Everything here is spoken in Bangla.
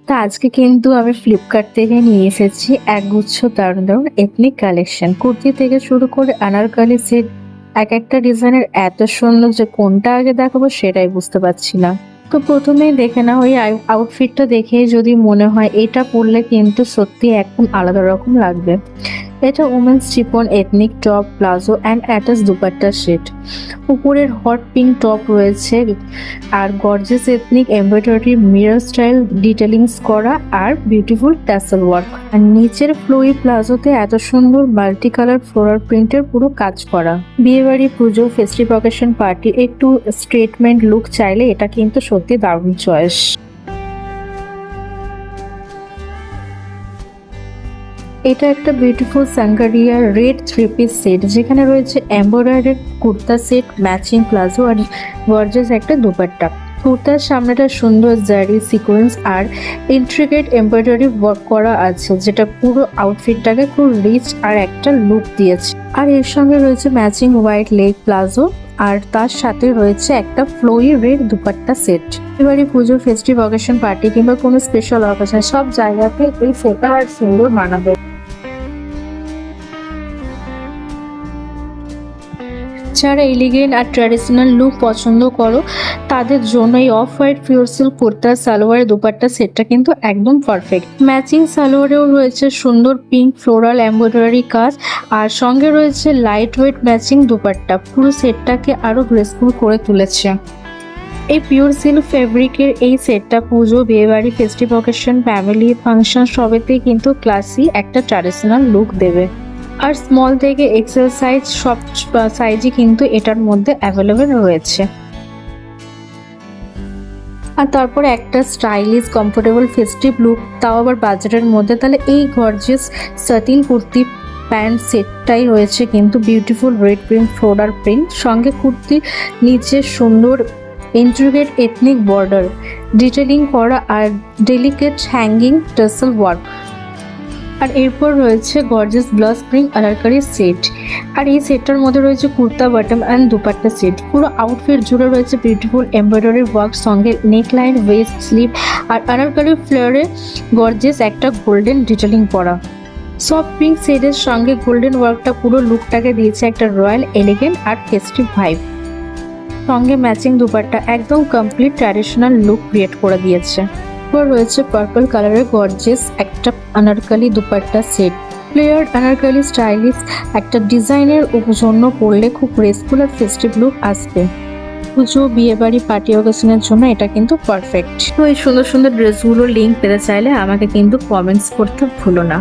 তো আজকে কিন্তু আমি ফ্লিপকার্ট থেকে নিয়ে এসেছি একগুচ্ছ দারুণ দারুণ এথনিক কালেকশন। কুর্তি থেকে শুরু করে আনারকলি সেট, এক একটা ডিজাইনের এত সুন্দর যে কোনটা আগে দেখাবো সেটাই বুঝতে পারছি না। তো প্রথমেই দেখে না ওই আউটফিটটা দেখে যদি মনে হয় এটা পরলে কিন্তু সত্যি একদম আলাদা রকম লাগবে। এটা women's chiffon ethnic top, palazzo and attach dupatta set. উপরের হট পিঙ্ক টপ রয়েছে আর gorgeous ethnic embroidery mirror style detailings করা আর বিউটিফুল ট্যাসেল ওয়ার্ক। আর নিচের ফ্লোই প্লাজোতে এত সুন্দর মাল্টি কালার ফ্লোরাল প্রিন্টের পুরো কাজ করা। বিয়েবাড়ি, পুজো, ফেস্টিভ অকেশন, পার্টি একটু স্টেটমেন্ট লুক চাইলে এটা কিন্তু সত্যি দারুণ চয়েস। এটা একটা beautiful sangria red three piece set, যেখানে রয়েছে embroidery kurta set, matching palazzo আর গর্জিয়াস একটা দুপাট্টা। কুর্তার সামনেটা সুন্দর জারি সিকোয়েন্স আর ইন্ট্রিকেট এমব্রয়ডারি ওয়ার্ক করা আছে, যেটা পুরো আউটফিটটাকে খুব রিচ আর একটা লুক দিয়েছে। আর এর সঙ্গে রয়েছে ম্যাচিং হোয়াইট লেগ প্লাজো আর তার সাথে রয়েছে একটা ফ্লোই রেড দুপাট্টা সেট। এবারে পুজো, ফেস্টিভ অকেশন, পার্টি কিংবা কোনো স্পেশাল অকেশন সব জায়গাতে এই সেটটা আর সুন্দর মানাবে। যারা এলিগেন্ট আর ট্র্যাডিশনাল লুক পছন্দ করো তাদের জন্য এই off white pure silk kurta salwar dupatta সেটটা কিন্তু একদম পারফেক্ট। ম্যাচিং সালোয়ারেও রয়েছে সুন্দর পিঙ্ক ফ্লোরাল এমব্রয়ডারি কাজ আর সঙ্গে রয়েছে লাইট ওয়েট ম্যাচিং দুপাট্টা, পুরো সেটটাকে আরো গ্রেসফুল করে তুলেছে। এই পিওর সিল্ক ফেব্রিকের এই সেটটা পুজো, বিয়েবাড়ি, ফেস্টিভ অকেশন, ফ্যামিলি ফাংশন সবেতেই কিন্তু ক্লাসি একটা ট্র্যাডিশনাল লুক দেবে। আর স্মল থেকে এক্সেল সাইজ সব সাইজই কিন্তু এটার মধ্যে অ্যাভেলেবেল রয়েছে। আর তারপরে একটা স্টাইলিশ কমফোর্টেবল ফেস্টিভ লুক, তাও আবার বাজারের মধ্যে, তাহলে এই গর্জিয়াস সাটিন কুর্তি প্যান্ট সেটটাই রয়েছে কিন্তু beautiful red print floral print, সঙ্গে কুর্তি নিচে সুন্দর ইন্ট্রিকেট এথনিক বর্ডার ডিটেলিং করা আর ডেলিকেট হ্যাঙ্গিং টাসেল ওয়ার্ক। আর এরপর রয়েছে gorgeous blouse print Anarkali set. আর এই সেটটার মধ্যে রয়েছে kurta, bottom and dupatta set. পুরো আউটফিট জুড়ে রয়েছে বিউটিফুল এমব্রয়ডারি ওয়ার্ক, সঙ্গে নেকলাইন, ওয়েস্ট, স্লিভ আর আনারকলি ফ্লেয়ারে গর্জিয়াস একটা গোল্ডেন ডিটেলিং করা। সফট পিঙ্ক সেটের সঙ্গে গোল্ডেন ওয়ার্কটা পুরো লুকটাকে দিয়েছে একটা রয়্যাল, এলিগেন্ট আর ফেস্টিভ ভাইব। সঙ্গে ম্যাচিং দুপাট্টা একদম কমপ্লিট ট্র্যাডিশনাল লুক ক্রিয়েট করে দিয়েছে। রয়েছে পার্পল কালারের গর্জিয়াস একটা Anarkali dupatta set. Player Anarkali stylish একটা ডিজাইনের জন্য পরলে খুব গ্রেসফুল আর ফেস্টিভ লুক আসবে। পুজো, বিয়েবাড়ি, পার্টি অকেশনের জন্য এটা কিন্তু পারফেক্ট। তো এই সুন্দর সুন্দর ড্রেসগুলোর লিঙ্ক পেতে চাইলে আমাকে কিন্তু কমেন্টস করতে ভুলো না।